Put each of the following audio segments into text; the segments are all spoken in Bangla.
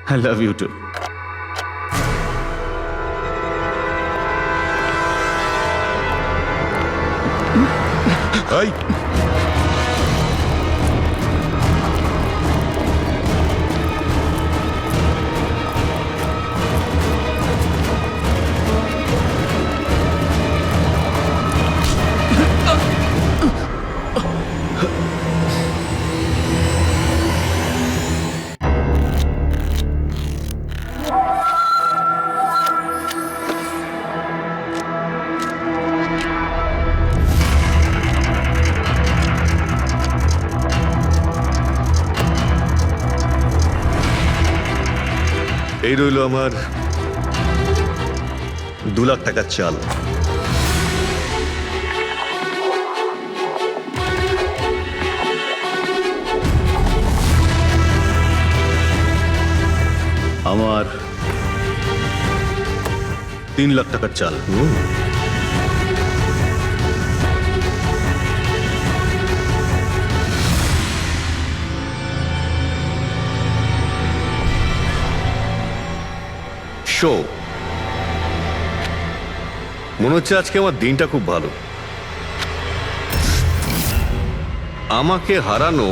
I love you too. এই এই রইল আমার 2 লাখ টাকার চাল। আমার 3 লাখ টাকার চাল। শো, মনে হচ্ছে আজকে আমার দিনটা খুব ভালো। আমাকে হারানো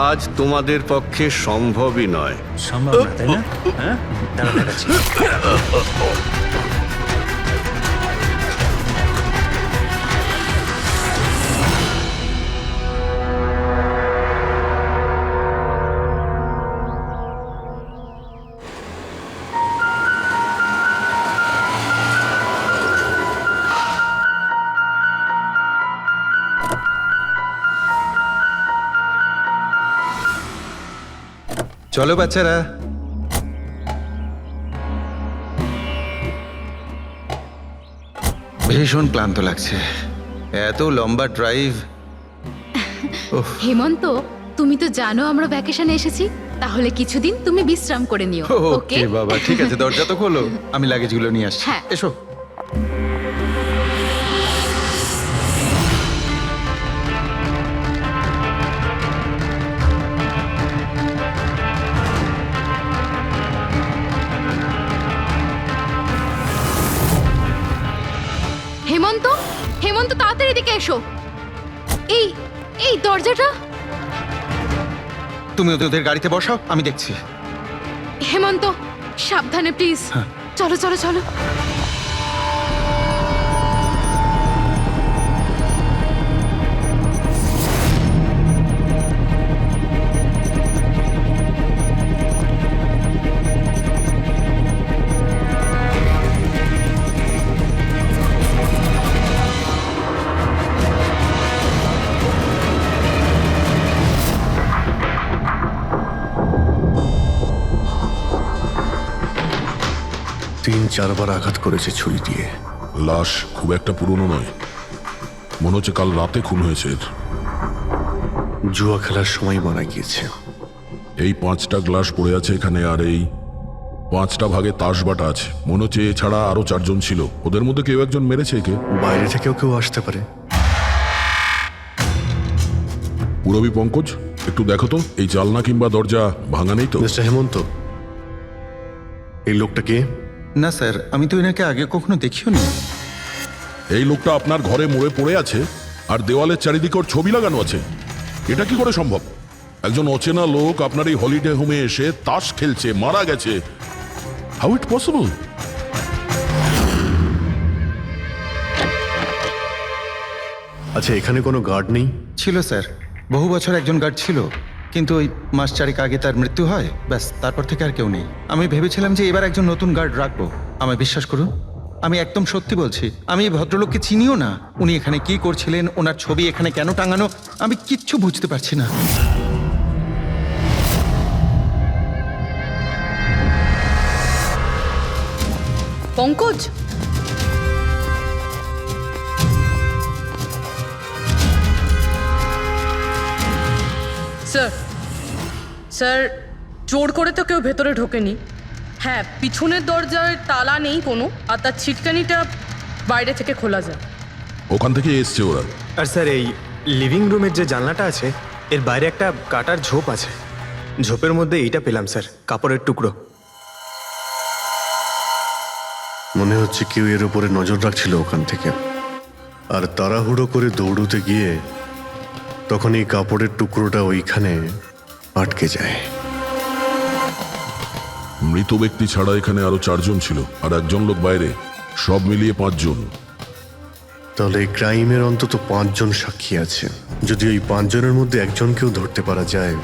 আজ তোমাদের পক্ষে সম্ভবই নয়। সম্ভব না, তাই না? হ্যাঁ, দাঁড়া দেখাচ্ছি। চলো বাচ্চারা, ভীষণ ক্লান্ত লাগছে, এত লম্বা ড্রাইভ। হেমন্ত, তুমি তো জানো আমরা ভ্যাকেশনে এসেছি, তাহলে কিছুদিন তুমি বিশ্রাম করে নিও। ওকে ওকে বাবা, ঠিক আছে, দরজা তো খোলো, আমি লাগেজগুলো নিয়ে আসছি। হ্যাঁ। এসো। হেমন্ত, হেমন্ত তাড়াতাড়ি এদিকে এসো। এই এই দরজাটা। তুমি ওদের গাড়িতে বসাও, আমি দেখছি। হেমন্ত সাবধানে প্লিজ। চলো চলো চলো। তিন চারবার আঘাত করেছে ছুরি দিয়ে। লাশ খুব একটা পুরনো নয়, মনে হচ্ছে কাল রাতে খুন হয়েছে এর। জুয়া খেলার সময় মারা গিয়েছে। এই 5টা গ্লাস পড়ে আছে এখানে, আর এই 5টা ভাগে তাস বাটা আছে। মনে হচ্ছে এছাড়া আরো 4 জন ছিল, ওদের মধ্যে কেউ একজন মেরেছে একে। বাইরে থেকেও কেউ আসতে পারে। পুরবী পঙ্কজ, একটু দেখো তো এই জালনা কিংবা দরজা ভাঙা নেই তো? মিস্টার হেমন্ত, এই লোকটা কে? না স্যার, আমি তো এনাকে আগে কখনো দেখিও নি। এই লোকটা আপনার ঘরে মরে পড়ে আছে, আর দেওয়ালের চারিদিকে ওর ছবি লাগানো আছে। এটা কি করে সম্ভব? একজন অচেনা লোক আপনার এই হলিডে হোমে এসে তাস খেলছে, মারা গেছে। How it possible? আচ্ছা, এখানে কোনো গার্ড নেই? ছিল স্যার, বহু বছর একজন গার্ড ছিল, কিন্তু ওই মাস চারেক আগে তার মৃত্যু হয়, ব্যাস তারপর থেকে আর কেউ নেই। আমি ভেবেছিলাম যে এবার একজন নতুন গার্ড রাখবো। আমায় বিশ্বাস করুন, আমি একদম সত্যি বলছি, আমি এই ভদ্রলোককে চিনিও না। উনি এখানে কি করছিলেন, ওনার ছবি এখানে কেন টাঙানো, আমি কিচ্ছু বুঝতে পারছি না। পঙ্কজ, স্যার স্যার, জোর করে তো কেউ ভেতরে ঢোকেনি। হ্যাঁ, পিছনের দরজায় তালা নেই কোনো, আর তার ছিটকানিটা বাইরে থেকে খোলা যায়। ওখান থেকে এসছে ওরা। আর স্যার, এই লিভিং রুমের যে জানলাটা আছে, এর বাইরে একটা কাটার ঝোপ আছে। ঝোপের মধ্যে এইটা পেলাম স্যার, কাপড়ের টুকরো। মনে হচ্ছে কেউ এর উপরে নজর রাখছিল ওখান থেকে, আর তাড়াহুড়ো করে দৌড়তে গিয়ে তখন এই কাপড়ের টুকরোটা ওইখানে আটকে যায়। মৃত ব্যক্তি ছাড়া এখানে আরো 4 জন ছিল, আর একজন লোক বাইরে, সব মিলিয়ে 5 জন। তাহলে এই ক্রাইমের অন্তত 5 জন সাক্ষী আছে। যদি ওই 5 জনের মধ্যে একজনকেও ধরতে পারা যায়,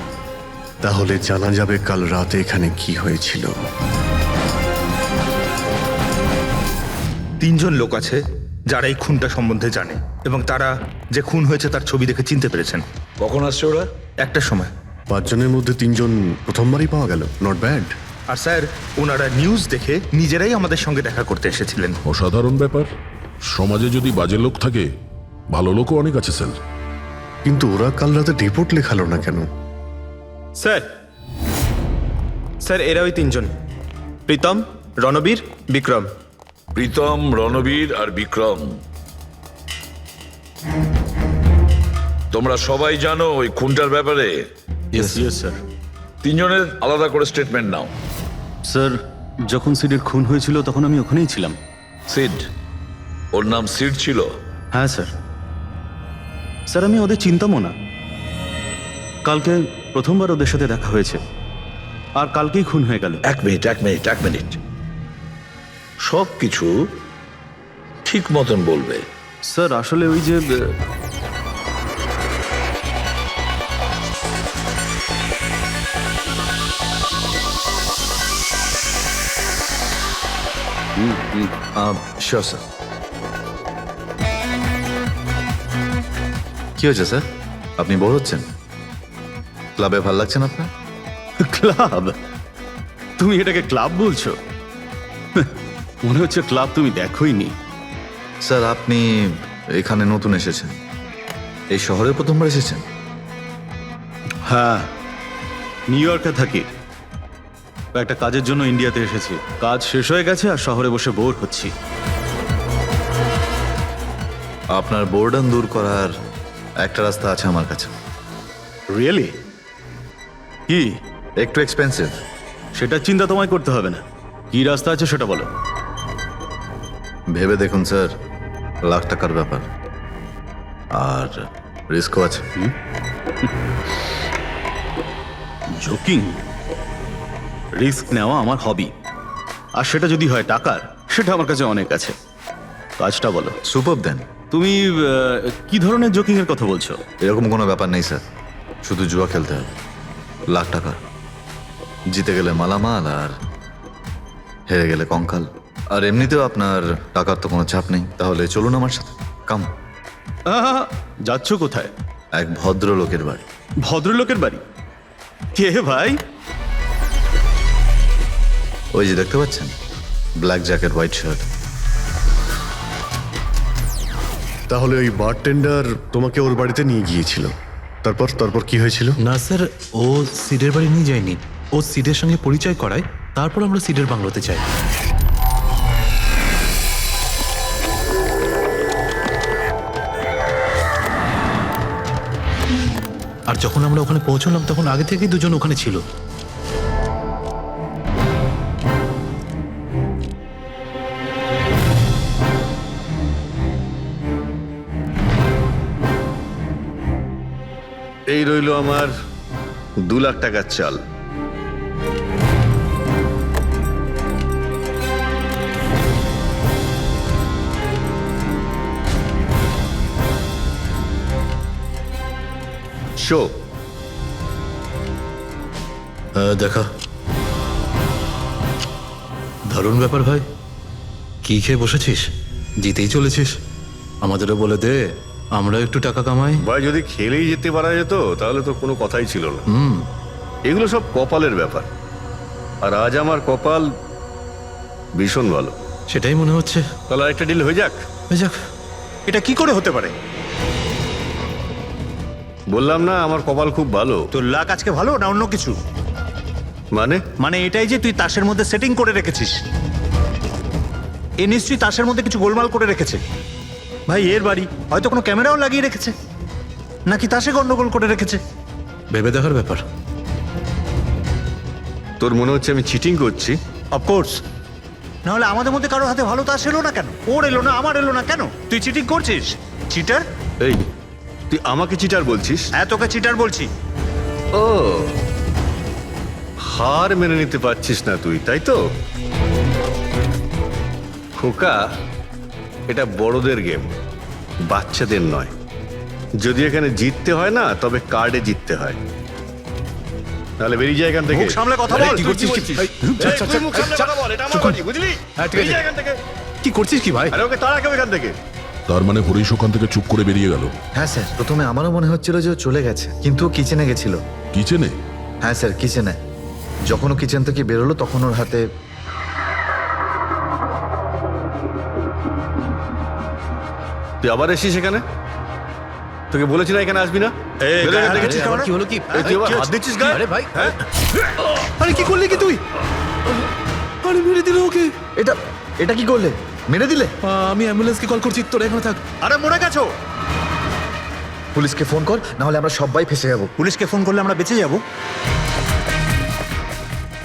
তাহলে জানা যাবে কাল রাতে এখানে কি হয়েছিল। 3 জন লোক আছে যারা এই খুনটা সম্বন্ধে জানে, এবং তারা যে খুন হয়েছে তার ছবি দেখে চিনতে পেরেছেন। কখন আসছে ওরা? একটা সময়। 5 জনের মধ্যে 3 জন প্রথমবারই পাওয়া গেল, নট ব্যাড। আর স্যার, ওনারা নিউজ দেখে নিজেরাই আমাদের সঙ্গে দেখা করতে এসেছিলেন। অসাধারণ ব্যাপার। সমাজে যদি বাজে লোক থাকে, ভালো লোকও অনেক আছে স্যার। কিন্তু ওরা কাল রাতে রিপোর্ট লেখালো না কেন? স্যার, স্যার এরা ওই 3 জন, প্রীতম, রণবীর, বিক্রম। প্রীতম, রণবীর আর বিক্রম। তোমরা সবাই জানো ওই খুনটার ব্যাপারে? স্যার। 3 জনের আলাদা করে স্টেটমেন্ট নাও। স্যার, যখন সিডের খুন হয়েছিল তখন আমি ওখানেই ছিলাম। সিড, ওর নাম সিড ছিল? হ্যাঁ স্যার। স্যার, আমি ওদের চিনতামও না। কালকে প্রথমবার ওদের সাথে দেখা হয়েছে, আর কালকেই খুন হয়ে গেল। এক মিনিট। সব কিছু ঠিক মতন বলবে। স্যার, আসলে ওই যে শিওর স্যার। কি হয়েছে স্যার? আপনি বোর হচ্ছেন? ক্লাবে ভাল লাগছে না আপনার? ক্লাব? তুমি এটাকে ক্লাব বলছো? মনে হচ্ছে ক্লাব তুমি দেখোইনি। স্যার, আপনি এখানে নতুন এসেছেন, এই শহরে প্রথমবার এসেছেন? হ্যাঁ, নিউ ইয়র্কে থাকি। একটা কাজের জন্য ইন্ডিয়াতে এসেছি। কাজ শেষ হয়ে গেছে আর শহরে বসে বোর হচ্ছি। আপনার বোর্ডন দূর করার একটা রাস্তা আছে আমার কাছে। রিয়েলি? কি? একটু এক্সপেন্সিভ। সেটা চিন্তা তোমায় করতে হবে না। কি রাস্তা আছে সেটা বলো। ভেবে দেখুন স্যার, লাখ টাকার ব্যাপার, আর রিস্কও আছে। জোকিং? রিস্ক নেওয়া আমার হবি, আর সেটা যদি হয় টাকার, সেটা আমার কাছে অনেক আছে। কাজটা বলো। সুপার দেন। তুমি কি ধরনের জোকিং এর কথা বলছো? এরকম কোনো ব্যাপার নেই স্যার, শুধু জুয়া খেলতে হবে। লাখ টাকা, জিতে গেলে মালামাল, আর হেরে গেলে কঙ্কাল। আর এমনিতেও আপনার টাকার তো কোনো চাপ নেই। তাহলে চলুন আমার সাথে, কাম। যাচ্ছ কোথায়? এক ভদ্রলোকের বাড়ি। ভদ্রলোকের বাড়ি? কে ভাই? ওই যে দেখতে পাচ্ছেন, ব্ল্যাক জ্যাকেট, হোয়াইট শার্ট। তাহলে ওই বারটেন্ডার তোমাকে ওর বাড়িতে নিয়ে গিয়েছিল, তারপর কি হয়েছিল? না স্যার, ও সিডের বাড়ি নিয়ে যায়নি। ও সিডের সঙ্গে পরিচয় করায়, তারপর আমরা সিডের বাংলোতে যাই। আর যখন আমরা ওখানে পৌঁছলাম তখন আগে থেকেই 2 জন ওখানে ছিল। এই রইল আমার 2 লাখ টাকার চাল। শো দেখা। দারুণ ব্যাপার ভাই। কি খেয়ে বসেছিস? জিতেই চলেছিস। আমাদেরও বলে দে, আমরা একটু টাকা কামাই। ভাই, যদি খেলেই যেতে পারা যেত তাহলে তো কোনো কথাই ছিল না। এগুলো সব কপালের ব্যাপার, আর আজ আমার কপাল ভীষণ ভালো। সেটাই মনে হচ্ছে। তাহলে আরেকটা ডিল হয়ে যাক। হয়ে যাক। এটা কি করে হতে পারে? বললাম না আমার কপাল খুব ভালো। তোর লাক আজকে ভালো না অন্য কিছু? মানে এটাই যে তুই তাসের মধ্যে সেটিং করে রেখেছিস। এ নিশ্চয়ই তাসের মধ্যে কিছু গোলমাল করে রেখেছে। ভাই, এর বাড়ি হয়তো কোনো ক্যামেরাও লাগিয়ে রেখেছে, নাকি তাসে গন্ডগোল করে রেখেছে। ভেবে দেখার ব্যাপার। তোর মনে হচ্ছে আমি চিটিং করছি? অফকোর্স, নাহলে আমাদের মধ্যে কারোর হাতে ভালো তাস এলো না কেন? ওর এলো না, আমার এলো না কেন? তুই চিটিং করছিস? চিটার? এই, তুই আমাকে চিটার বলছিস? হ্যাঁ, তোকে চিটার বলছি। ও, হার মেনে নিতে পারছিস না তুই, তাই তো? খোকা, এটা বড়দের গেম, বাচ্চাদের নয়। যদি এখানে জিততে হয় না, তবে কার্ডে জিততে হয়। তাহলে বেরিয়ে যায় এখান থেকে। মুখ সামলে কথা বল। কি করছিস কি? তুই মুখ সামলে কথা বল, এটা আমার বাড়ি, বুঝলি? বেরিয়ে যায় এখান থেকে। কি করছিস কি ভাই? আরে ওকে তাড়া কেউ এখান থেকে। তার মানে হরিশ ওখান থেকে চুপ করে বেরিয়ে গেল। হ্যাঁ স্যার, প্রথমে আমারও মনে হচ্ছিল যে ও চলে গেছে, কিন্তু ও কিচেনে গেছিল। কিচেনে? হ্যাঁ স্যার, কিচেনে। যখন ও কিচেন থেকে বেরোলো তখন ওর হাতে তুই আবার এসিস এখানে? তোকে বলেছি না এখানে আসবি না? বেরো এখান থেকে। আবার কি হলো কি? এই, তুই আবার হাত দিচ্ছিস গায়ে? আরে ভাই, হ্যাঁ? আরে কি করলি কি তুই? আরে মেরে দিল ওকে। এটা এটা কি করলে? মেরে দিলে? আমি অ্যাম্বুলেন্সকে কল করছি, তোরা এখানে থাক। আরে মরে গেছো? পুলিশকে ফোন কর, না হলে আমরা সবাই ফেসে যাবো। পুলিশকে ফোন করলে আমরা বেঁচে যাব?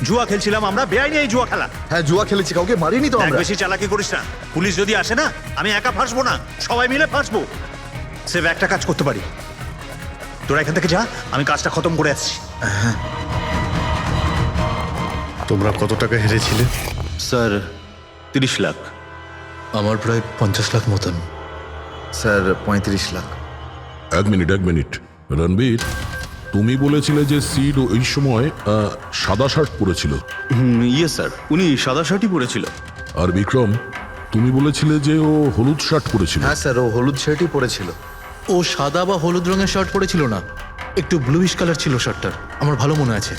জুয়া খেলছিলাম আমরা, বেআইনি এই জুয়া খেলা। হ্যাঁ, জুয়া খেলেছি, কাউকে মারিনি তো এক আমরা। বেশি চালাকি করিস না। পুলিশ যদি আসে না, আমি একা ফাঁসবো না, সবাই মিলে ফাঁসবো। সেভ একটা কাজ করতে পারি, তোরা এখান থেকে যা, আমি কাজটা খতম করে আসছি। তোমরা কত টাকা হেরেছিলে? স্যার 30 লাখ। আমার প্রায় 50 লাখ মতন। স্যার 35 লাখ। এক মিনিট রণবীর, তুমি বলেছিলে যে সিড ওই সময় সাদা শার্ট পরেছিল। ইয়ে স্যার, উনি সাদা শার্টই পরেছিল। আর বিক্রম, তুমি বলেছিলে যে ও হলুদ শার্ট পরেছিল। হ্যাঁ স্যার, ও হলুদ শার্টই পরেছিল। ও সাদা বা হলুদ রঙের শার্ট পরেছিল না, একটু ব্লুইশ কালার ছিল শার্টটার, আমার ভালো মনে আছে।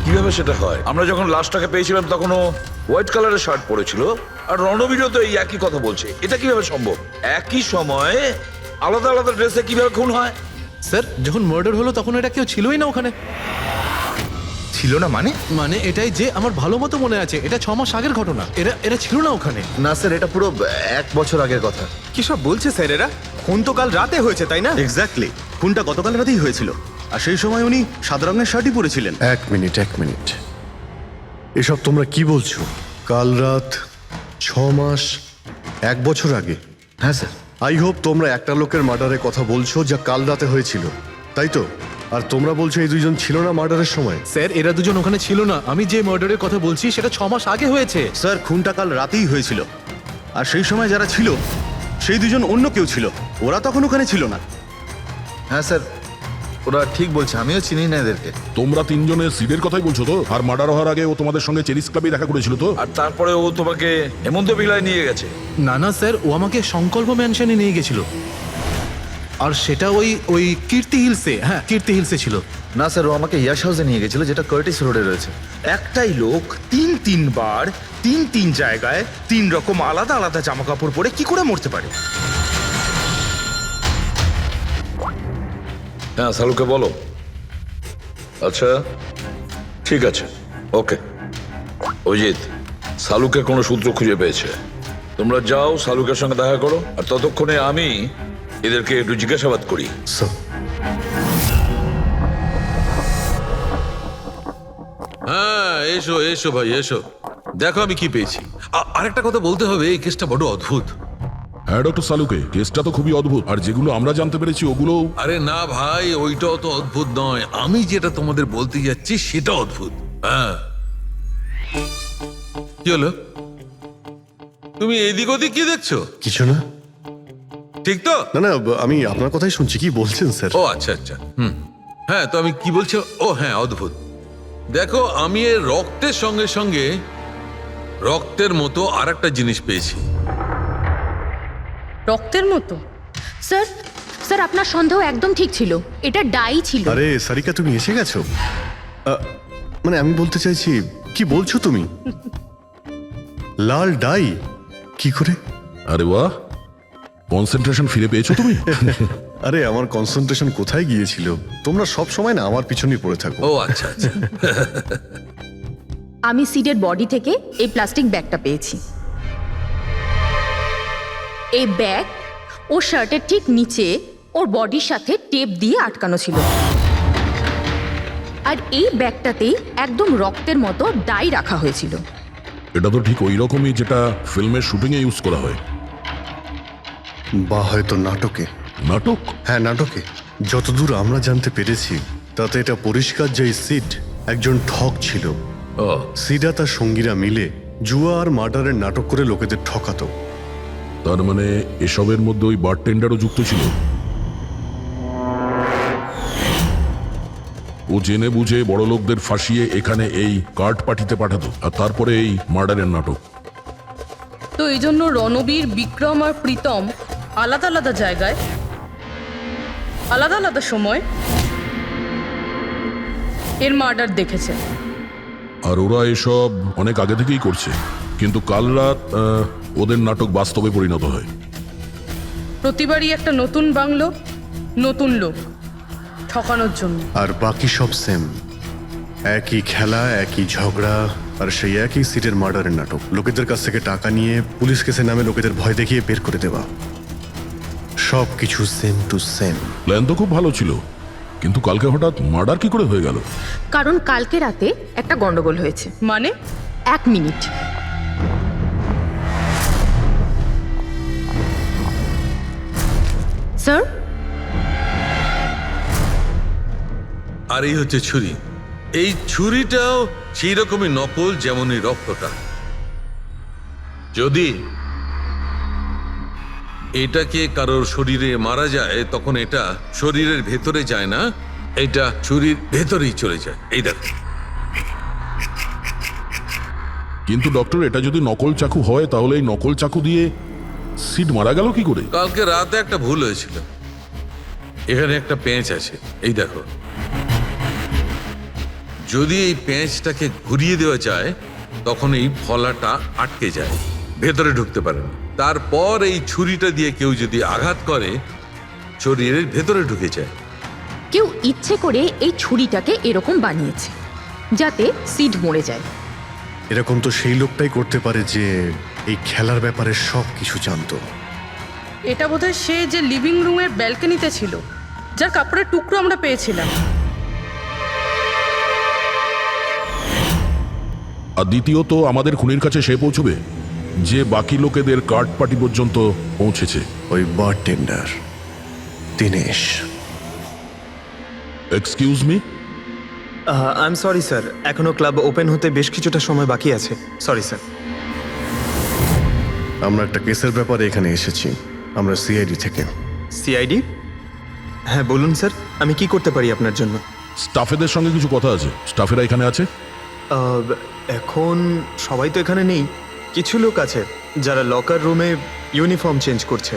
কিভাবে সেটা হয়? আমরা যখন লাশটাকে পেয়েছিলাম তখন ও হোয়াইট কালারের শার্ট পরেছিল, আর রণবীরও তো এই একই কথা বলছে। এটা কিভাবে সম্ভব? একই সময়ে আলাদা আলাদা ড্রেসে কিভাবে খুন হয়? স্যার, যখন মার্ডার হলো তখন এটা কেউ ছিলই না ওখানে। ছিল না মানে? মানে এটাই যে আমার ভালো মতো মনে আছে, এটা 6 মাস আগের ঘটনা। এরা ছিল না ওখানে। না স্যার, এটা পুরো 1 বছর আগের কথা। কি সব বলছে স্যার এরা? খুন তো কাল রাতে হয়েছে, তাই না? এক্স্যাক্টলি, খুনটা গতকাল রাতেই হয়েছিল। আর সেই সময় উনি সাদা রঙের শার্টই পরেছিলেন। এক মিনিট, এসব তোমরা কি বলছো? কাল রাত, 6 মাস, 1 বছর আগে? হ্যাঁ স্যার। আই হোপ তোমরা একটা লোকের মার্ডারের কথা বলছো যা কাল রাতে হয়েছিল, তাই তো? আর তোমরা বলছো এই দুইজন ছিল না মার্ডারের সময়? স্যার, এরা দুজন ওখানে ছিল না। আমি যে মার্ডারের কথা বলছি সেটা 6 মাস আগে হয়েছে। স্যার, খুনটা কাল রাতেই হয়েছিল। আর সেই সময় যারা ছিল সেই দুজন অন্য কেউ ছিল, ওরা তখন ওখানে ছিল না। হ্যাঁ স্যার, ওরা ঠিক বলছে, আমিও চিনি না এদেরকে। তোমরা তিনজনের সিডের কথাই বলছো তো? আর মার্ডার হওয়ার আগে ও তোমাদের সঙ্গে চেরিস ক্লাবে দেখা করেছিল তো? আর তারপরে ও তোমাকে হেমন্ত বিলায় নিয়ে গেছে। না স্যার, ও আমাকে সংকল্প ম্যানশনে নিয়ে গেছিল। আর সেটা ওই কীর্তি হিলসে, হ্যাঁ কীর্তি হিলসে ছিল। না স্যার, ও আমাকে ইয়াশ হাউসে নিয়ে গেছিল, যেটা কার্টিস রোডে রয়েছে। একটাই লোক 3 বার 3 জায়গায় 3 রকম আলাদা আলাদা জামা কাপড় পরে কি করে মরতে পারে? হ্যাঁ, সালুকে বলো। আচ্ছা, ঠিক আছে, ওকে। অজিত, সালুকে কোনো সূত্র খুঁজে পেয়েছে। তোমরা যাও, সালুকের সঙ্গে দেখা করো, আর ততক্ষণে আমি এদেরকে একটু জিজ্ঞাসাবাদ করি। হ্যাঁ, এসো ভাই এসো, দেখো আমি কি পেয়েছি। আরেকটা কথা বলতে হবে, এই কেসটা বড় অদ্ভুত। হ্যাঁ ডক্টর সালুকে, কেসটা তো খুবই অদ্ভুত, আর যেগুলো আমরা জানতে পেরেছি ওগুলো। আরে না ভাই, ওইটাও তো অদ্ভুত নয়, আমি যেটা তোমাদের বলতে যাচ্ছি সেটা অদ্ভুত। হ্যাঁ, কি হলো? তুমি এদিক ওদিক কি দেখছো? কিছু না। ঠিক তো? না, আমি আপনার কথাই শুনছি। কি বলছেন স্যার? ও আচ্ছা, হ্যাঁ, তো আমি কি বলছি? ও হ্যাঁ, অদ্ভুত। দেখো, আমি এর রক্তের সঙ্গে সঙ্গে রক্তের মতো আর একটা জিনিস পেয়েছি। রক্তের মতো? স্যার আপনার সন্দেহ একদম ঠিক ছিল, এটা ডাই ছিল। আরে সারিকা, তুমি এসে গেছো? মানে আমি বলতে চাইছি, কি বলছো তুমি? লাল ডাই? কি করে? আরে বাহ, কনসেন্ট্রেশন ফিরে পেয়েছো তুমি? আরে আমার কনসেন্ট্রেশন কোথায় গিয়েছিল? তোমরা সব সময় না আমার পিছনেই পড়ে থাকো। ও আচ্ছা। আমি সিডের বডি থেকে এই প্লাস্টিক ব্যাগটা পেয়েছি। এই ব্যাগ ওর শার্টের ঠিক নিচে ওর বডির সাথে টেপ দিয়ে আটকানো ছিল। আর এই ব্যাগটাতেই একদম রক্তের মতো ডাই রাখা হয়েছিল। এটা তো ঠিক ওই রকমই যেটা ফিল্মের শুটিংয়ে ইউজ করা হয়। বা হয়তো নাটকে। নাটক? হ্যাঁ, নাটকে। যতদূর আমরা জানতে পেরেছি তাতে এটা পরিষ্কার যে এই সিড একজন ঠক ছিল। সিডা তার সঙ্গীরা মিলে জুয়া আর মার্ডারের নাটক করে লোকেদের ঠকাতো। তার মানে এসবের মধ্যে ওই বারটেন্ডারও যুক্ত ছিল। ও জেনে বুঝে বড় লোকদের ফাঁসিয়ে এখানে এই কার্ড পার্টিতে পাঠাতো, আর তারপরে এই মার্ডারের নাটক। তো এই জন্য রণবীর, বিক্রম আর প্রীতম আলাদা আলাদা জায়গায় আলাদা আলাদা সময় এর মার্ডার দেখেছে। আর ওরা এসব অনেক আগে থেকেই করছে, কিন্তু কাল রাত ওদের নাটক বাস্তবে পরিণত হয়। প্রতিবারই একটা নতুন বাংলো, নতুন লোক ঠকানোর জন্য। আর বাকি সব সেম, একই খেলা, একই ঝগড়া, আর সেই একই সিটের মার্ডারের নাটক। লোকেদের কাছ থেকে টাকা নিয়ে পুলিশ কেসে নামে লোকেদের ভয় দেখিয়ে বের করে দেওয়া, সব কিছু সেম টু সেম। প্ল্যান তো খুব ভালো ছিল, কিন্তু কালকে হঠাৎ মার্ডার কি করে হয়ে গেল? কারণ কালকে রাতে একটা গন্ডগোল হয়েছে। মানে? 1 মিনিট। স্যার, আর এই হচ্ছে ছুরি। এই ছুরিটাও সেই রকমই নকল যেমন এই রক্তটা। যদি এটাকে কারোর শরীরে মারা যায় তখন এটা শরীরের ভেতরে যায় না, এটা ছুরির ভেতরেই চলে যায়। এই দেখো। কিন্তু ডক্টর, এটা যদি নকল চাকু হয় তাহলে এই নকল চাকু দিয়ে সিড মারা গেল কি করে? কালকে রাতে একটা ভুল হয়েছিল। এখানে একটা পেঁচ আছে, এই দেখো। যদি এই পেঁচটাকে ঘুরিয়ে দেওয়া যায় তখন এই ফলাটা আটকে যায়, ভেতরে ঢুকতে পারে না। তারপর এই ছুরিটা দিয়ে কেউ যদি আঘাত করে শরীরের ভেতরে ঢুকে যায়। কেউ ইচ্ছে করে এই ছুরিটাকে এরকম বানিয়েছে যাতে সিড মরে যায়। এরকম তো সেই লোকটাই করতে পারে যে এই খেলার ব্যাপারে সব কিছু জানতো। এটা বোধহয় সে যে লিভিং রুমের ব্যালকনিতে ছিল, যার কাপড়ের টুকরো আমরা পেয়েছিলাম। আর দ্বিতীয়ত, আমাদের খুনির কাছে সে পৌঁছবে যে বাকি লোকেদের কার্ড পার্টি পর্যন্ত পৌঁছেছে। ওই bartender Dinesh. Excuse me? I am sorry sir, এখনো ক্লাব ওপেন হতে বেশ কিছুটা সময় বাকি আছে। Sorry sir. আমরা একটা কেসের ব্যাপারে এখানে এসেছি। আমরা সিআইডি থেকে। সিআইডি? হ্যাঁ বলুন স্যার, আমি কি করতে পারি আপনার জন্য? স্টাফেদের সঙ্গে কিছু কথা আছে। স্টাফেরা এখানে আছে? এখন সবাই তো এখানে নেই, কিছু লোক আছে যারা লকার রুমে ইউনিফর্ম চেঞ্জ করছে।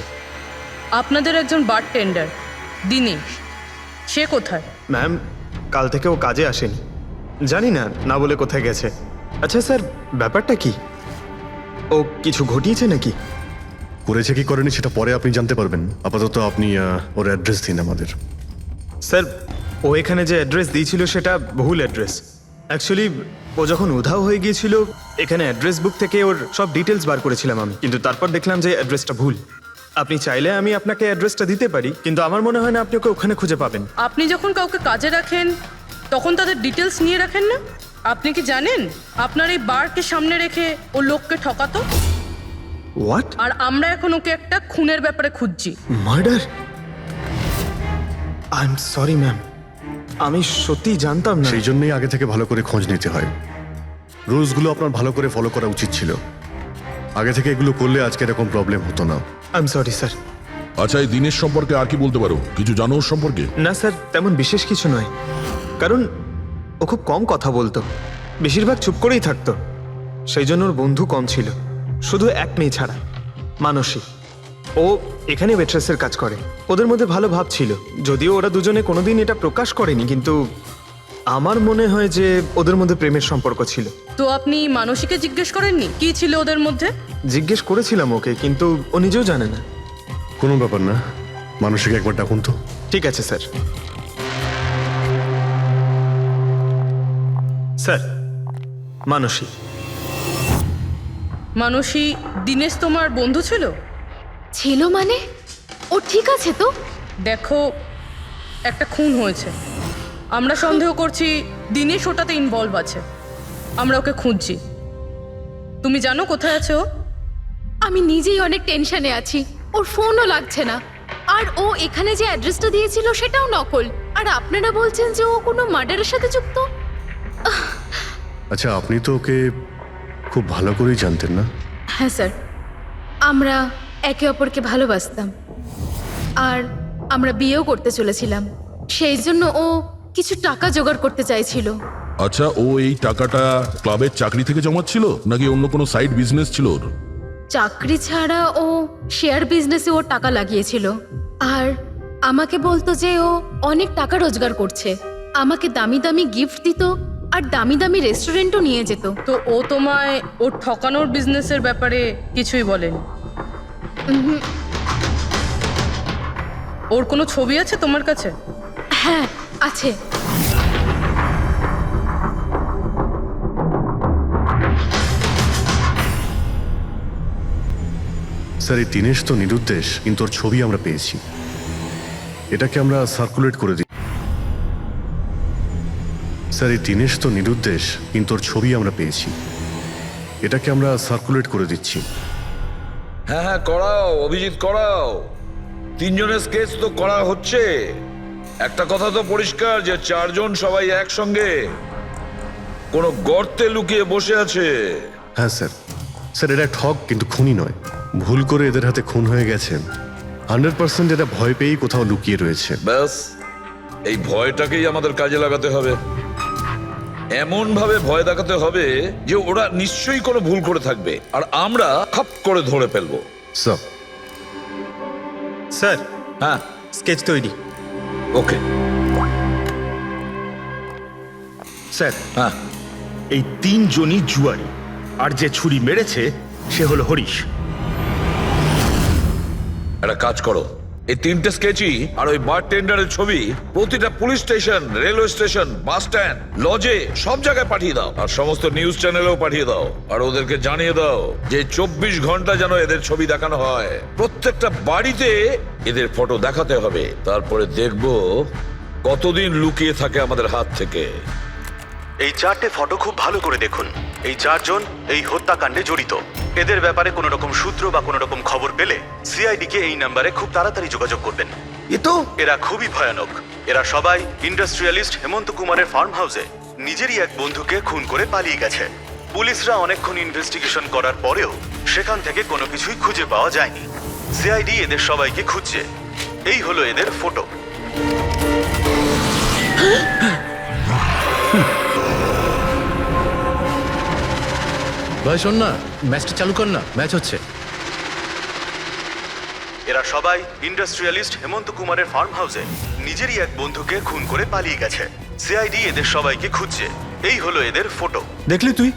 আপনাদের একজন বারটেন্ডার দিনেশ, সে কোথায়? ম্যাম, কাল থেকে ও কাজে আসেনি, জানি না না বলে কোথায় গেছে। আচ্ছা স্যার, ব্যাপারটা কি? ও কিছু ঘটিয়েছে নাকি? করেছে কি করেনি সেটা পরে আপনি জানতে পারবেন। আপাতত আপনি ওর অ্যাড্রেস দিন আমাদের। স্যার, ও এখানে যে অ্যাড্রেস দিয়েছিল সেটা ভুল অ্যাড্রেস। অ্যাকচুয়ালি ও যখন উধাও হয়ে গিয়েছিল এখানে অ্যাড্রেস বুক থেকে ওর সব ডিটেলস বার করেছিলাম আমি, কিন্তু তারপর দেখলাম যে অ্যাড্রেসটা ভুল। আপনি চাইলে আমি আপনাকে অ্যাড্রেসটা দিতে পারি, কিন্তু আমার মনে হয় না আপনি ওকে ওখানে খুঁজে পাবেন। আপনি যখন কাউকে কাজে রাখেন তখন তাদের ডিটেলস নিয়ে রাখেন না? আপনি কি জানেন আপনার এই বারকে সামনে রেখে ও লোককে ঠকাতো? হোয়াট? আর আমরা এখন ওকে একটা খুনের ব্যাপারে খুঁজছি। Murder? I am sorry ma'am, আমি সত্যিই জানতাম না। সেই জন্যই আগে থেকে ভালো করে খোঁজ নিতে হয়। রুলসগুলো আপনার ভালো করে ফলো করা উচিত ছিল। আগে থেকে এগুলো করলে আজকে এরকম প্রবলেম হতো না। I am sorry sir. আচ্ছা, এই দিনের সম্পর্কে আর কি বলতে পারো? কিছু জানো ওর সম্পর্কে? না স্যার, তেমন বিশেষ কিছু নয়, কারণ ও খুব কম কথা বলতো, বেশিরভাগ চুপ করেই থাকতো। সেই জন্য ওর বন্ধু কম ছিল, শুধু এক মেয়ে ছাড়া, মানসী। ও এখানে ওয়েট্রেসের কাজ করে। ওদের মধ্যে ভালো ভাব ছিল, যদিও ওরা দুজনে কোনোদিন এটা প্রকাশ করেনি, কিন্তু আমার মনে হয় যে ওদের মধ্যে প্রেমের সম্পর্ক ছিল। তো আপনি মানসীকে জিজ্ঞেস করেননি কি ছিল ওদের মধ্যে? জিজ্ঞেস করেছিলাম ওকে, কিন্তু ও নিজেও জানে না। কোনো ব্যাপার না, মানসীকে একবার ডাকুন তো। ঠিক আছে স্যার। স্যার, মানসী। মানসী, দিনেশ তোমার বন্ধু ছিল? ছিল মানে? ও ঠিক আছে তো? দেখো, একটা খুন হয়েছে। আমরা সন্দেহ করছি দিনেশ ওটাতে ইনভলভ আছে। আমরা ওকে খুঁজছি। তুমি জানো কোথায় আছে ও? আমি নিজেই অনেক টেনশনে আছি, ওর ফোনও লাগছে না। আর ও এখানে যে অ্যাড্রেসটা দিয়েছিল সেটাও নকল। আর আপনারা বলছেন যে ও কোনো মার্ডারের সাথে যুক্ত। আচ্ছা, আপনি তো ওকে খুব ভালো করেই জানতেন না? হ্যাঁ স্যার, আমরা একে অপরকে ভালোবাসতাম আর আমরা বিয়েও করতে চলেছিলাম। সেই জন্য ও কিছু টাকা জোগাড় করতে চাইছিল। আচ্ছা, ও এই টাকাটা ক্লাবের চাকরি থেকে জমাচ্ছিল নাকি অন্য কোনো সাইড বিজনেস ছিল ওর? চাকরি ছাড়া ও শেয়ার বিজনেসে ওর টাকা লাগিয়েছিল। আর আমাকে বলতো যে ও অনেক টাকা রোজগার করছে, আমাকে দামি দামি গিফট দিত আর দামি দামি রেস্টুরেন্টও নিয়ে যেত। তো ও তোমায় ওর ঠকানোর বিজনেসের ব্যাপারে কিছুই বলেনি? ওর কোনো ছবি আছে তোমার কাছে? হ্যাঁ আছে। স্যার, এই দিনেশ তো নিরুদ্দেশ, কিন্তু ওর ছবি আমরা পেয়েছি। এটাকে আমরা সার্কুলেট করে দিই। স্যার, এই দিনেশ তো নিরুদ্দেশ, কিন্তু ওর ছবি আমরা পেয়েছি। এটাকে আমরা সার্কুলেট করে দিচ্ছি। হ্যাঁ হ্যাঁ, করাও অভিজিৎ, করাও। 3 জনের স্কেচ তো করা হচ্ছে। একটা কথা তো পরিষ্কার যে 4 জন সবাই একসঙ্গে কোনো গর্তে লুকিয়ে বসে আছে। হ্যাঁ স্যার। স্যার, এটা ঠক কিন্তু খুনি নয়। ভুল করে এদের হাতে খুন হয়ে গেছে। 100% এটা ভয় পেয়েই কোথাও লুকিয়ে রয়েছে। ব্যাস, এই ভয়টাকেই আমাদের কাজে লাগাতে হবে। এমন ভাবে ভয় দেখাতে হবে যে ওরা নিশ্চয়ই কোনো ভুল করে থাকবে আর আমরা খাপ করে ধরে ফেলবো। স্যার। স্যার, হ্যাঁ, স্কেচ তৈরি। ওকে স্যার, হ্যাঁ, এই 3 জনই জুয়ারি, আর যে ছুরি মেরেছে সে হলো হরিশ। একটা কাজ করো, এই 3টে স্কেচই আর ওই বারটেন্ডারের ছবি প্রতিটা police station, railway station, bus stand, লজে সব জায়গায় পাঠিয়ে দাও। আর সমস্ত নিউজ চ্যানেলেও পাঠিয়ে দাও। আর ওদেরকে জানিয়ে দাও যে 24 ঘন্টা যেন এদের ছবি দেখানো হয়। প্রত্যেকটা বাড়িতে এদের ফটো দেখাতে হবে। তারপরে দেখবো কতদিন লুকিয়ে থাকে আমাদের হাত থেকে। এই 4টে ফটো খুব ভালো করে দেখুন। এই 4 জন এই হত্যাকাণ্ডে জড়িত। এদের ব্যাপারে কোনো রকম সূত্র বা কোনো রকম খবর পেলে সিআইডি কে এই নাম্বারে খুব তাড়াতাড়ি যোগাযোগ করবেন। এরা খুবই ভয়ানক। এরা সবাই ইন্ডাস্ট্রিয়ালিস্ট হেমন্ত কুমারের ফার্ম হাউসে নিজেরই এক বন্ধুকে খুন করে পালিয়ে গেছে। পুলিশরা অনেকক্ষণ ইনভেস্টিগেশন করার পরেও সেখান থেকে কোনো কিছুই খুঁজে পাওয়া যায়নি। সিআইডি এদের সবাইকে খুঁজছে। এই হলো এদের ফটো। ভাই শোন না, ম্যাচটা চালু কর না, ম্যাচ হচ্ছে। এরা সবাই ইন্ডাস্ট্রিয়ালিস্ট হেমন্ত কুমারের ফার্ম হাউসে নিজেরই এক বন্ধুকে খুন করে পালিয়ে গেছে। সিআইডি এদের সবাইকে খুঁজছে। এই হলো এদের ফটো। দেখলি তুই,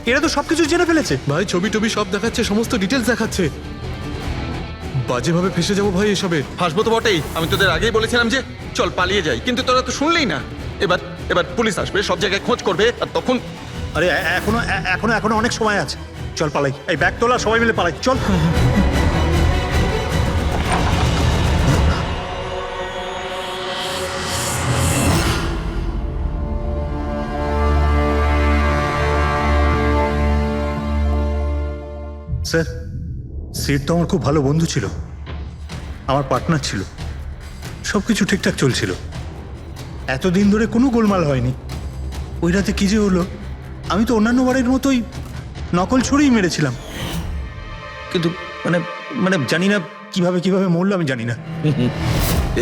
এরা তো সবকিছু জেনে ফেলেছে। ভাই ছবি টবি সব দেখাচ্ছে, সমস্ত ডিটেলস দেখাচ্ছে। বাজেভাবে ফেসে যাবো ভাই এসবে। হাসবো তো বটেই। আমি তোদের আগেই বলেছিলাম যে চল পালিয়ে যাই, কিন্তু তোরা তো শুনলেই না। এবার এবার পুলিশ আসবে, সব জায়গায় খোঁজ করবে, আর তখন আরে এখনো এখনো এখনো অনেক সময় আছে। চল পালাই, এই ব্যাগ তোলা, সবাই মিলে পালাই, চল। স্যার, সিট তো আমার খুব ভালো বন্ধু ছিল, আমার পার্টনার ছিল, সব কিছু ঠিকঠাক চলছিল। এতদিন ধরে কোনো গোলমাল হয়নি। ওই রাতে কি যে হলো, আমি তো অন্যান্য বারের মতোই নকল ছুরিই মেরেছিলাম, কিন্তু মানে মানে জানি না কিভাবে মরলো, আমি জানি না।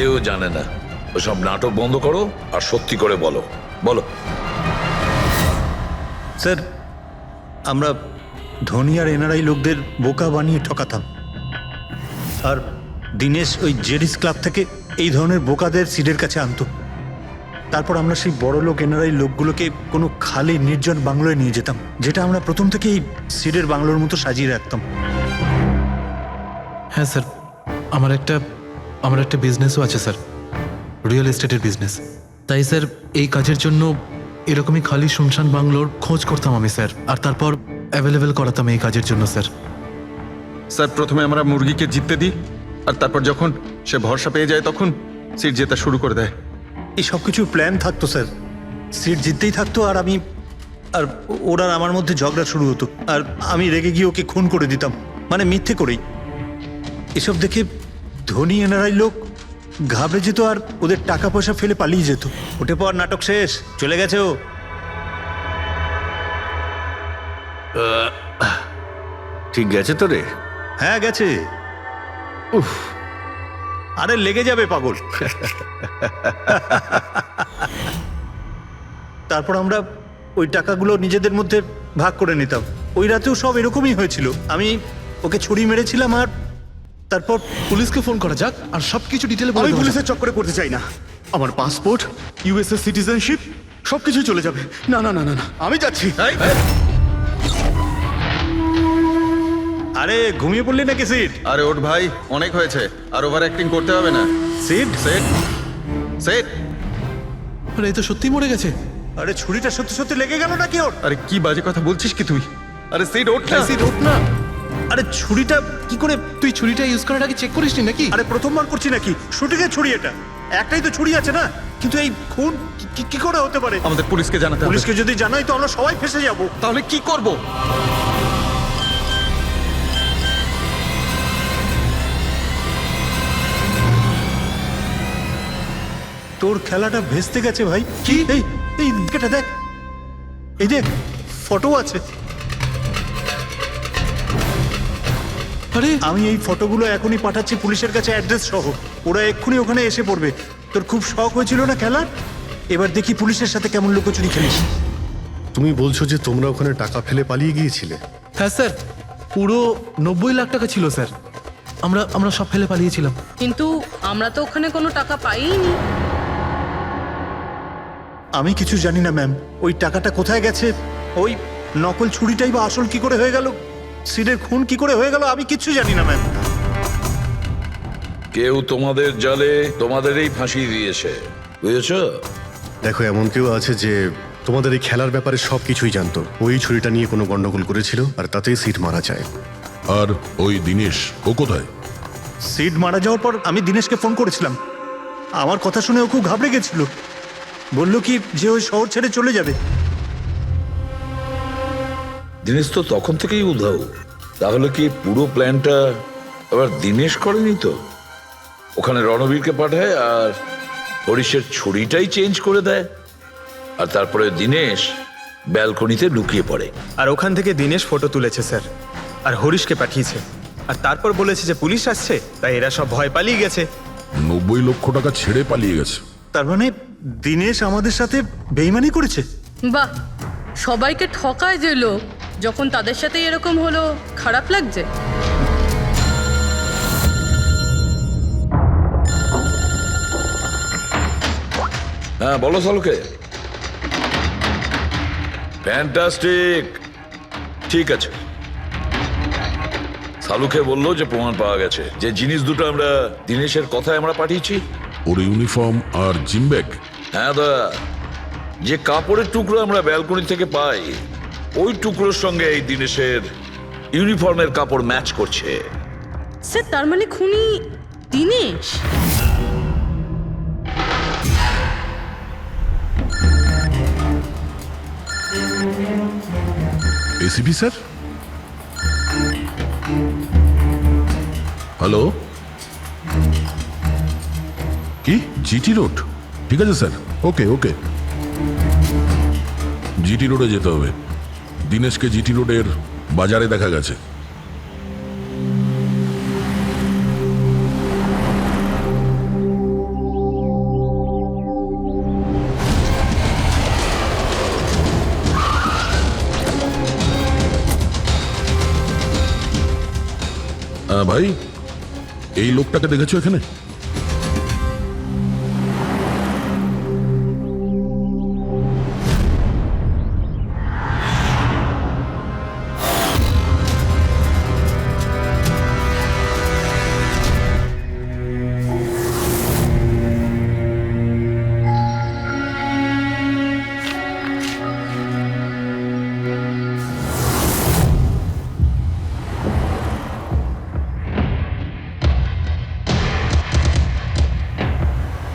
এও জানে না। ওসব নাটক বন্ধ করো আর সত্যি করে বলো। বলো। স্যার, আমরা ধনী আর এনআরআই লোকদের বোকা বানিয়ে ঠকাতাম, আর দিনেশ ওই জেডিস ক্লাব থেকে এই ধরনের বোকাদের সিডের কাছে আনতো। তারপর আমরা সেই বড় লোক এনআরআই লোকগুলোকে কোনো খালি নির্জন বাংলোয় নিয়ে যেতাম, যেটা আমরা প্রথম থেকেই সিডের বাংলোর মতো সাজিয়ে রাখতাম। হ্যাঁ স্যার, আমার একটা বিজনেসও আছে স্যার, রিয়েল এস্টেটের বিজনেস। তাই স্যার এই কাজের জন্য এরকমই খালি শুনশান বাংলোর খোঁজ করতাম আমি স্যার, আর তারপর অ্যাভেলেবেল করাতাম এই কাজের জন্য স্যার। স্যার প্রথমে আমরা মুরগিকে জিততে দিই, আর তারপর যখন সে ভরসা পেয়ে যায় তখন সিট জেতা শুরু করে দেয়। এই সব কিছু প্ল্যান থাকতো স্যার, সিট জিততেই থাকতো আর ওর আর আমার মধ্যে ঝগড়া শুরু হতো আর আমি রেগে গিয়ে ওকে খুন করে দিতাম, মানে মিথ্যে করেই। এসব দেখে ধনী এনআরআই লোক ঘাবড়ে যেত আর ওদের টাকা পয়সা ফেলে পালিয়ে যেত। উঠে পর, নাটক শেষ, চলে গেছে ও। ঠিক গেছে তো রে? হ্যাঁ গেছে। উফ, আরে লেগে যাবে পাগল। তারপর আমরা ওই টাকাগুলো নিজেদের মধ্যে ভাগ করে নিতাম। ওই রাতেও সব এরকমই হয়েছিল। আমি ওকে ছুরি মেরেছিলাম আর তারপর পুলিশকে ফোন করা যাক আর সবকিছু ডিটেলে বলে আমি দেওয়া যাক। পুলিশের চক্করে পড়তে চাই না। আমার পাসপোর্ট, ইউএসএ সিটিজেনশিপ সবকিছু চলে যাবে। না না না না না, আমি যাচ্ছি। আরে ঘুমিয়ে পড়লি নাকি সিট? আরে ওঠ ভাই, অনেক হয়েছে, আর ওভার অ্যাক্টিং করতে হবে না। Sit set set. আরে এই তো সত্যি মরে গেছে। আরে ছুরিটা সত্যি সত্যি লেগে গেল নাকি ওর? আরে কি বাজে কথা বলছিস কি তুই? আরে সেট ওঠ না। সিট ওঠ না। আরে ছুরিটা কি করে? তুই ছুরিটা ইউজ করার আগে চেক করিসনি নাকি? আরে প্রথমবার করছি নাকি? শুটিংয়ের ছুরি এটা, একটাই তো ছুরি আছে না। কিন্তু এই খুন কি করে হতে পারে? আমাদের পুলিশকে জানাতে হবে। পুলিশকে যদি জানাই তো আমরা সবাই ফেসে যাব। তাহলে কি করব? তোর খেলাটা ভেস্তে গেছে ভাই। কি? এই এই এটা দেখ, এই দেখ, ফটো আছে। আরে আমি এই ফটোগুলো এখনই পাঠাচ্ছি পুলিশের কাছে অ্যাড্রেস সহ। ওরা এক্ষুনি ওখানে এসে পড়বে। তোর খুব শখ হয়েছিল না খেলার? এবার দেখি পুলিশের সাথে কেমন লুকোচুরি খেলিস। তুমি বলছো যে তোমরা ওখানে টাকা ফেলে পালিয়ে গিয়েছিলে? হ্যাঁ স্যার, পুরো 90 লাখ টাকা ছিল স্যার। আমরা সব ফেলে পালিয়েছিলাম। কিন্তু আমরা তো ওখানে কোনো টাকা পাইনি। আমি কিছু জানি না ম্যাম, ওই টাকাটা কোথায় গেছে, ওই নকল ছুরিটাই বা আসল কি করে হয়ে গেল, সিডের খুন কি করে হয়ে গেল, আমি কিচ্ছু জানি না ম্যাম। কেউ তোমাদের জালে তোমাদেরই ফাঁসি দিয়েছে, বুঝেছ? দেখো, এমন কেউ আছে যে তোমাদের এই খেলার ব্যাপারে সব কিছুই জানতো। ওই ছুরিটা নিয়ে কোনো গন্ডগোল করেছিল আর তাতেই সিট মারা যায়। আর ওই দিনেশ, ও কোথায়? সিড মারা যাওয়ার পর আমি দিনেশকে ফোন করেছিলাম। আমার কথা শুনে ও খুব ঘাবড়ে গেছিল। বলল কি যে ওই শহর ছেড়ে চলে যাবে। দিনেশ তো তখন থেকেই উধাও। তাহলে কি পুরো প্ল্যানটা আবার দিনেশ করেনি তো? ওখানে রণবীরকে পাঠায় আর হরিশের ছুরিটাই চেঞ্জ করে দেয়, আর তারপরে দিনেশ ব্যালকনিতে লুকিয়ে পড়ে। আর ওখান থেকে দিনেশ ফটো তুলেছে স্যার, আর হরিশকে পাঠিয়েছে। আর তারপর বলেছে যে পুলিশ আসছে, তাই এরা সব ভয় পালিয়ে গেছে। 90 লক্ষ টাকা ছেড়ে পালিয়ে গেছে। তার মানে দিনেশ আমাদের সাথে বেইমানি করেছে। বাহ, সবাইকে ঠকায় যে লোক, যখন তাদের সাথে এরকম হলো খারাপ লাগছে। হ্যাঁ বলো সালুকে। ফ্যান্টাস্টিক, ঠিক আছে। সালুকে বললো যে প্রমাণ পাওয়া গেছে, যে জিনিস দুটো আমরা দিনেশের কথায় আমরা পাঠিয়েছি। ওর ইউনিফর্ম আর জিম ব্যাগ। হ্যাঁ দা, যে কাপড়ের টুকরো আমরা ব্যালকনি থেকে পাই, ওই টুকরোর সঙ্গে এই দিনেশের ইউনিফর্মের কাপড় ম্যাচ করছে। স্যার, তার মানে খুনি দিনেশ? ACP sir, hello. কি জিটি রোড? ঠিক আছে স্যার, ওকে ওকে। জিটি রোডে যেতে হবে। দিনেশকে জিটি রোডের বাজারে দেখা গেছে। ভাই, এই লোকটাকে দেখেছো এখানে?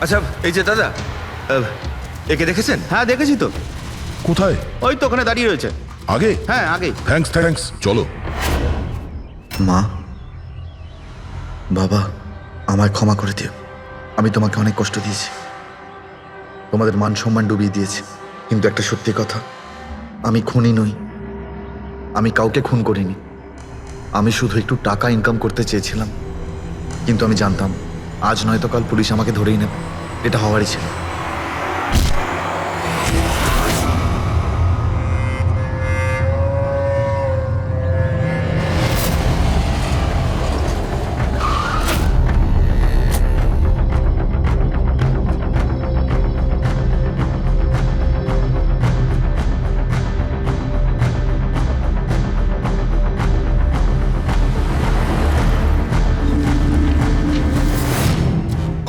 আচ্ছা এই যে দাদা, একে দেখেছেন? হ্যাঁ দেখেছি তো, কোথায়? ওই তো ওখানে দাঁড়িয়ে রয়েছে। আগে? হ্যাঁ আগে। থ্যাঙ্কস, চলো। মা, বাবা, আমায় ক্ষমা করে দিও। আমি তোমাকে অনেক কষ্ট দিয়েছি, তোমাদের মান সম্মান ডুবিয়ে দিয়েছি। কিন্তু একটা সত্যি কথা, আমি খুনি নই, আমি কাউকে খুন করিনি। আমি শুধু একটু টাকা ইনকাম করতে চেয়েছিলাম, কিন্তু আমি জানতাম আজ নয়তো কাল পুলিশ আমাকে ধরেই নেবে। এটা হওয়ারই ছিল।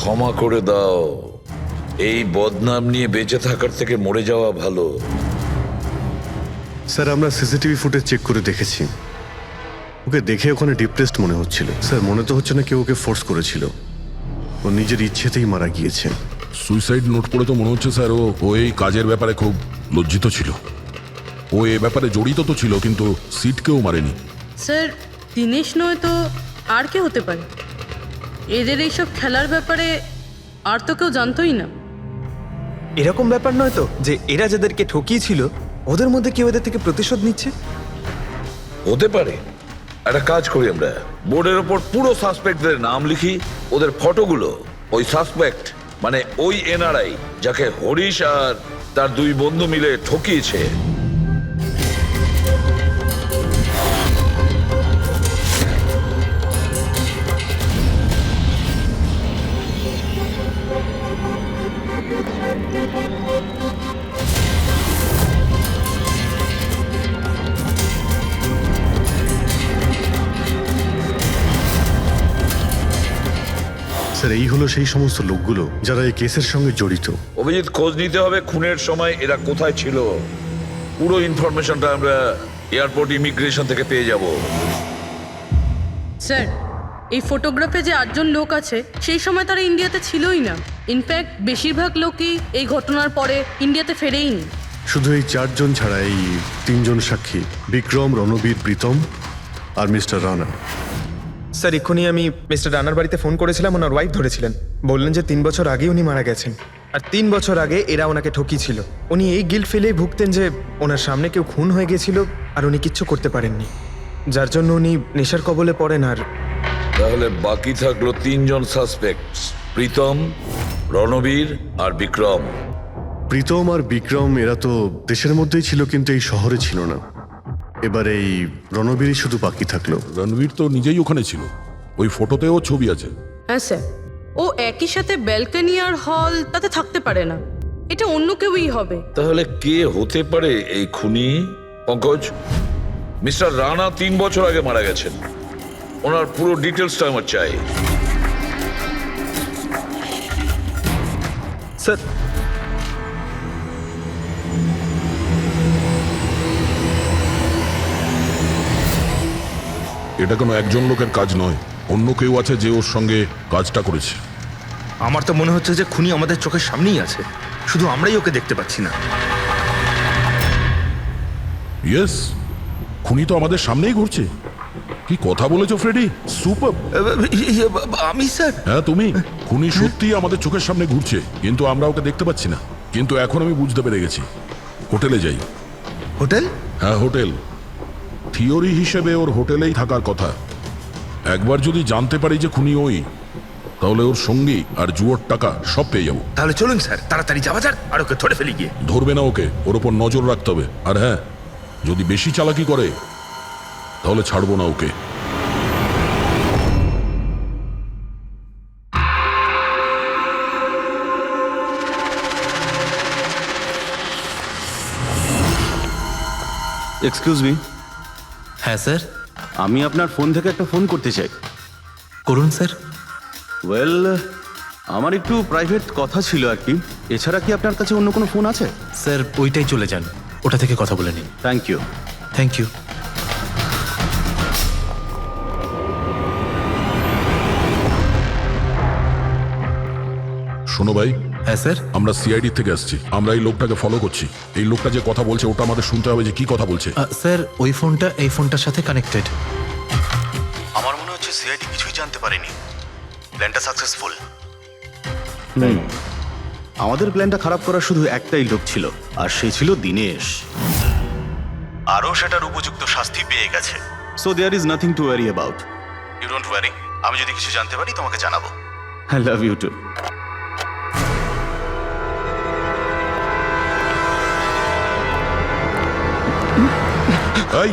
ক্ষমা করে দাও, এই বদনাম নিয়ে বেঁচে থাকার থেকে মরে যাওয়া ভালো। স্যার আমরা সিসিটিভি ফুটেজ চেক করে দেখেছি, ওকে দেখে ওখানে ডিপ্রেসড মনে হচ্ছিল। স্যার মনে তো হচ্ছে না কেউ ওকে ফোর্স করেছিল, ও নিজের ইচ্ছেতেই মারা গিয়েছে। সুইসাইড নোট পড়ে তো মনে হচ্ছে স্যার ও এই কাজের ব্যাপারে খুব লজ্জিত ছিল। ও এ ব্যাপারে জড়িত তো ছিল, কিন্তু সিটকেও মারেনি। স্যার দিনেশ নয় তো আর কে হতে পারে? এদের এইসব খেলার ব্যাপারে আর তো কেউ জানতোই না। এরকম ব্যাপার নয় তো যে এরা যাদেরকে ঠকিয়েছিল ওদের মধ্যে কেউ এদের থেকে প্রতিশোধ নিচ্ছে? হতে পারে। একটা কাজ করি, আমরা বোর্ডের ওপর পুরো সাসপেক্টদের নাম লিখি, ওদের ফটোগুলো ওই সাসপেক্ট মানে ওই এনআরআই যাকে হরিশ আর তার দুই বন্ধু মিলে ঠকিয়েছে, স্যার এই হলো সেই সমস্ত লোকগুলো যারা এই কেসের সঙ্গে জড়িত। অভিজিৎ খোঁজ নিতে হবে খুনের সময় এরা কোথায় ছিল। পুরো ইনফরমেশনটা আমরা এয়ারপোর্ট ইমিগ্রেশন থেকে পেয়ে যাব। স্যার এই ফটোগ্রাফে যে 8 জন লোক আছে সেই সময় তারা ইন্ডিয়াতে ছিলই না। ইনফ্যাক্ট বেশিরভাগ লোকই এই ঘটনার পরে ইন্ডিয়াতে ফেরেইনি। শুধু এই 4 জন ছাড়া এই 3 জন সাক্ষী, বিক্রম, রণবীর, প্রীতম আর মিস্টার রানা। স্যার এক্ষুনি আমি মিস্টার রানার বাড়িতে ফোন করেছিলাম, ওনার ওয়াইফ ধরেছিলেন, বললেন যে 3 বছর আগে উনি মারা গেছেন, আর 3 বছর আগে এরা ওনাকে ঠকিয়েছিল। উনি এই গিল্ট ফিলেই ভুগতেন যে ওনার সামনে কেউ খুন হয়ে গেছিল আর উনি কিচ্ছু করতে পারেননি, যার জন্য উনি নেশার কবলে পড়েন। আর তাহলে বাকি থাকলো 3 জন সাসপেক্ট, প্রীতম, রণবীর আর বিক্রম। প্রীতম আর বিক্রম এরা তো দেশের মধ্যেই ছিল, কিন্তু এই শহরে ছিল না। এবার এই রণবীরই শুধু বাকি থাকলো। রণবীর তো নিজেই ওখানে ছিল, ওই ফটোতেও ছবি আছে। হ্যাঁ স্যার, ও একই সাথে ব্যালকনি আর হল তাতে থাকতে পারে না, এটা অন্য কেউই হবে। তাহলে কে হতে পারে এই খুনি? পঙ্কজ, মিস্টার রানা 3 বছর আগে মারা গেছেন, ওনার পুরো ডিটেলসটা আমার চাই। স্যার এটা কোনো একজন লোকের কাজ নয়, অন্য কেউ আছে যে ওর সঙ্গে কাজটা করেছে। আমার তো মনে হচ্ছে যে খুনি আমাদের চোখের সামনেই আছে, শুধু আমরাই ওকে দেখতে পাচ্ছি না। ইয়েস, খুনি তো আমাদের সামনেই ঘুরছে। কি কথা বলেছো ফ্রেডি, সুপার। আমি স্যার? হ্যাঁ তুমি। খুনি সত্যিই আমাদের চোখের সামনে ঘুরছে, কিন্তু আমরা ওকে দেখতে পাচ্ছি না। কিন্তু এখন আমি বুঝতে পেরে গেছি। হোটেলে যাই। হোটেল? হ্যাঁ হোটেল। থিওরি হিসেবে ওর হোটেলেই থাকার কথা। একবার যদি জানতে পারি যে খুনি ওই, তাহলে ওর সঙ্গী আর জুয়োর টাকা সব পেয়ে যাবো। তাহলে চলুন স্যার, তাড়াতাড়ি যাওয়া যাক আর ওকে ধরে ফেলি গিয়ে। ধরবে না ওকে, ওর ওপর নজর রাখতে হবে। আর হ্যাঁ, যদি বেশি চালাকি করে তাহলে ছাড়বো না ওকে। Excuse me. হ্যাঁ স্যার। আমি আপনার ফোন থেকে একটা ফোন করতে চাই। করুন স্যার। ওয়েল, আমার একটু প্রাইভেট কথা ছিল আর কি। এছাড়া কি আপনার কাছে অন্য কোনো ফোন আছে? স্যার ওইটাই চলে যান, ওটা থেকে কথা বলে নিন। Thank you. Thank you. শোনো ভাই, হ্যাঁ স্যার। আমরা সিআইডি থেকে আসছি, আমরা এই লোকটাকে ফলো করছি। এই লোকটা যে কথা বলছে ওটা আমাদের শুনতে হবে যে কি কথা বলছে। স্যার ওই ফোনটা এই ফোনটার সাথে কানেক্টেড। আমার মনে হচ্ছে সিআইডি কিছুই জানতে পারেনি। প্ল্যানটা সাকসেসফুল। আমাদের প্ল্যানটা খারাপ করার শুধু একটাই লোক ছিল, আর সেই ছিল দিনেশ। আরও সেটার উপযুক্ত শাস্তি পেয়ে গেছে। So there is nothing to worry about. You don't worry, আমি যদি কিছু জানতে পারি তোমাকে জানাবো। I love you too. এই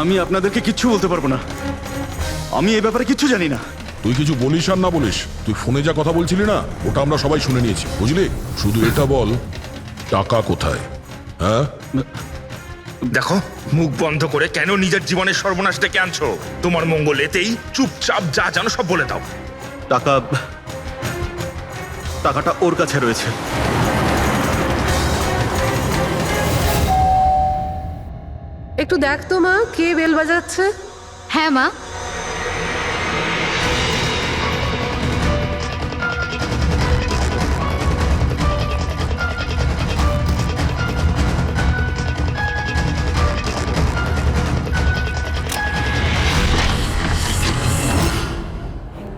আমি আপনাদেরকে কিচ্ছু বলতে পারবো না, আমি এই ব্যাপারে কিচ্ছু জানি না। তুই কিছু বলিস আর না বলিস, তুই ফোনে যা কথা বলছিলি না ওটা আমরা সবাই শুনে নিয়েছি, বুঝলি? শুধু এটা বল, টাকা কোথায়? হ্যাঁ, দেখো, মুখ বন্ধ করে কেন নিজের জীবনের সর্বনাশ ডেকে আনছো? তোমার মঙ্গল এতেই, চুপচাপ যা জানো সব বলে দাও। টাকাটা ওর কাছে রয়েছে। একটু দেখ তো মা, কে বেল বাজাচ্ছে? হ্যাঁ মা।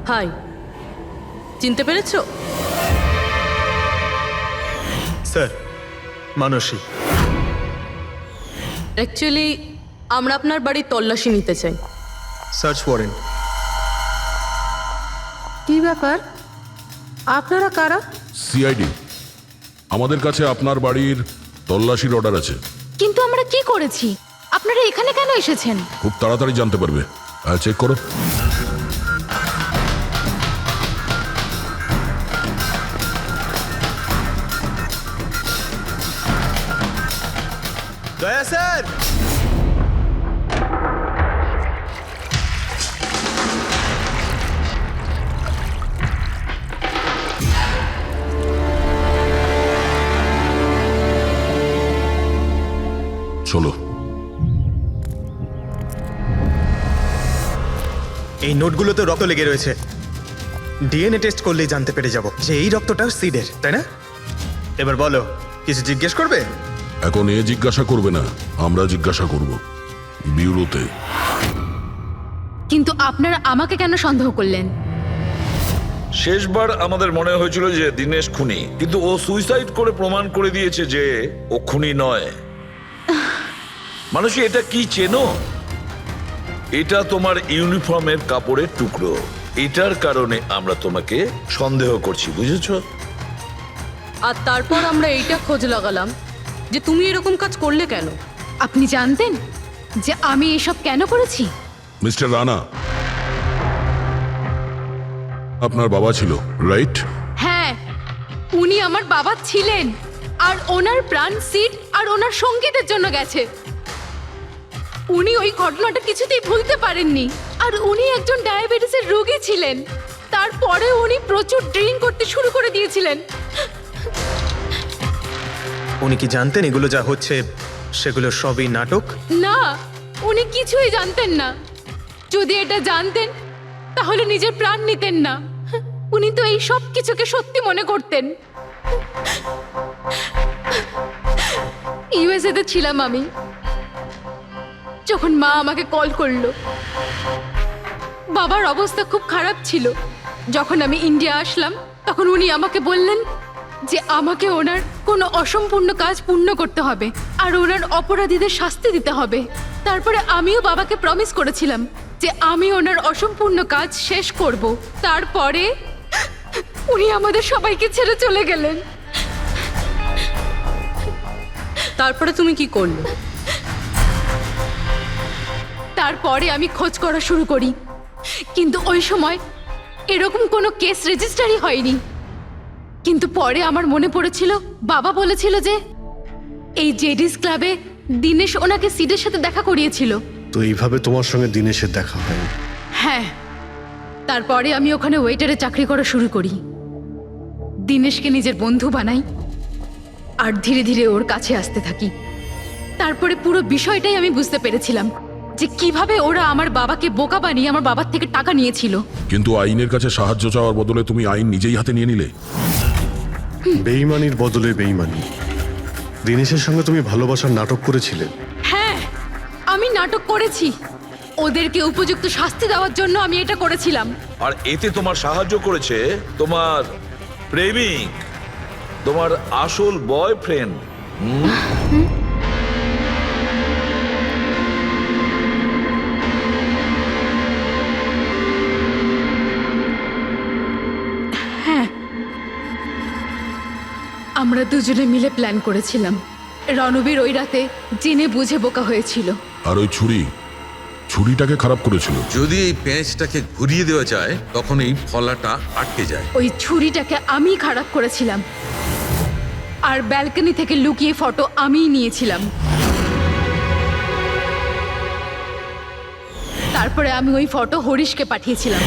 হাই, চিনতে পেরেছো? স্যার, মানসী। অ্যাকচুয়ালি আমরা আপনার বাড়ির তল্লাশি নিতে চাই। Search warrant. কি ব্যাপার, আপনারা কারা? সিআইডি, আমাদের কাছে আপনার বাড়ির তল্লাশির অর্ডার আছে। কিন্তু আমরা কি করেছি? আপনারা এখানে কেন এসেছেন? খুব তাড়াতাড়ি জানতে পারবে। চেক করো। দয়া স্যার। চলো। এই নোটগুলোতে রক্ত লেগে রয়েছে। ডিএনএ টেস্ট করলেই জানতে পেরে যাব যে এই রক্তটা সিডের, তাই না? এবার বলো, কিছু জিজ্ঞেস করবে? এখন এ জিজ্ঞাসা করবে না, আমরা জিজ্ঞাসা করব ব্যুরোতে। কিন্তু আপনারা আমাকে কেন সন্দেহ করলেন? শেষবার আমাদের মনে হয়েছিল যে দিনেশ খুনি, কিন্তু ও সুইসাইড করে প্রমাণ করে দিয়েছে যে ও খুনি নয়। মানুষই এটা কি চেনো? এটা তোমার ইউনিফর্মের কাপড়ের টুকরো। এটার কারণে আমরা তোমাকে সন্দেহ করছি, বুঝেছো? আর তারপর আমরা এইটা খোঁজ লাগালাম যে তুমি এরকম কাজ করলে কেন। আপনি জানতেন যে আমি এসব কেন করেছি? মিস্টার রানা, আপনার বাবা ছিল, রাইট? হ্যাঁ, উনি আমার বাবা ছিলেন, আর ওনার প্রাণ সিড আর ওনার সঙ্গীতের জন্য গেছে। উনি ওই ঘটনাটা কিছুতেই ভুলতে পারেননি, আর উনি একজন ডায়াবেটিসের রোগী ছিলেন। তারপরে উনি প্রচুর ড্রিঙ্ক করতে শুরু করে দিয়েছিলেন। উনি কি জানতেন এগুলো যা হচ্ছে সেগুলো সবই নাটক? না, উনি কিছুই জানতেন না। যদি এটা জানতেন তাহলে নিজের প্রাণ নিতেন না। উনি তো এই সব কিছুকে সত্যি মনে করতেন। ইউএসএতে ছিলাম আমি, যখন মা আমাকে কল করলো। বাবার অবস্থা খুব খারাপ ছিল। যখন আমি ইন্ডিয়া আসলাম তখন উনি আমাকে বললেন যে আমাকে ওনার কোনো অসম্পূর্ণ কাজ পূর্ণ করতে হবে আর ওনার অপরাধীদের শাস্তি দিতে হবে। তারপরে আমিও বাবাকে প্রমিস করেছিলাম যে আমি ওনার অসম্পূর্ণ কাজ শেষ করব। তারপরে উনি আমাদের সবাইকে ছেড়ে চলে গেলেন। তারপরে তুমি কি করলে? তারপরে আমি খোঁজ করা শুরু করি, কিন্তু ওই সময় এরকম কোনো কেস রেজিস্টারই হয়নি। কিন্তু পরে আমার মনে পড়েছিল বাবা বলেছিল যে এই জেডিস ক্লাবে দিনেশ ওনাকে সিডের সাথে দেখা করিয়েছিল। তো এইভাবে তোমার সঙ্গে দিনেশের দেখা হয়? হ্যাঁ, তারপরে আমি ওখানে ওয়েটারে চাকরি করা শুরু করি। দিনেশকে নিজের বন্ধু বানাই আর ধীরে ধীরে ওর কাছে আসতে থাকি। তারপরে পুরো বিষয়টাই আমি বুঝতে পেরেছিলাম যে কিভাবে ওরা আমার বাবাকে বোকা বানিয়ে আমার বাবার থেকে টাকা নিয়েছিল। কিন্তু আইনের কাছে সাহায্য চাওয়ার বদলে তুমি আইন নিজেই হাতে নিয়ে নিলে। বেইমানির বদলে বেইমানি। দিনেশের সঙ্গে তুমি ভালোবাসার নাটক করেছিলে। হ্যাঁ, আমি নাটক করেছি। ওদেরকে উপযুক্ত শাস্তি দেওয়ার জন্য আমি এটা করেছিলাম। আর এতে তোমার সাহায্য করেছে তোমার প্রেমিক, তোমার আসল বয়ফ্রেন্ড। আমরা দুজনে মিলে প্ল্যান করেছিলাম। রণবীর ওই রাতে জেনে বুঝে বোকা হয়েছিল। আর ওই ছুরিটাকে খারাপ করেছিল। যদি এই পেঁচটাকে ঘুরিয়ে দেওয়া যায় তখন এই ফলাটা আটকে যায়। ওই ছুরিটাকে আমি খারাপ করেছিলাম আর ব্যালকনি থেকে লুকিয়ে ফটো আমিই নিয়েছিলাম। তারপরে আমি ওই ফটো হরিশকে পাঠিয়েছিলাম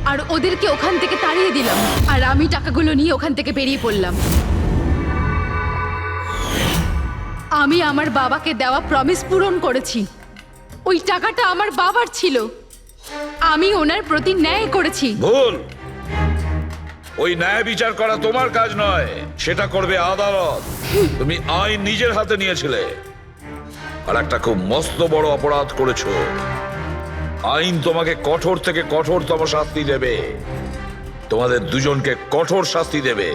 আর ওদেরকে ওখান থেকে তাড়িয়ে দিলাম। আর আমি টাকাগুলো নিয়ে ওখান থেকে বেরিয়ে পড়লাম। আমি আমার বাবাকে দেওয়া প্রমিস পূরণ করেছি। ওই টাকাটা আমার বাবার ছিল। আমি ওনার প্রতি ন্যায় করেছি। ভুল। ওই ন্যায় বিচার করা তোমার কাজ নয়, সেটা করবে আদালত। তুমি আইন নিজের হাতে নিয়েছিলে আর একটা খুব মস্ত বড় অপরাধ করেছো। আইন তোমাকে কঠোর থেকে কঠোরতম শাস্তি দেবে। তোমাদের দুজনকে কঠোর শাস্তি দেবে।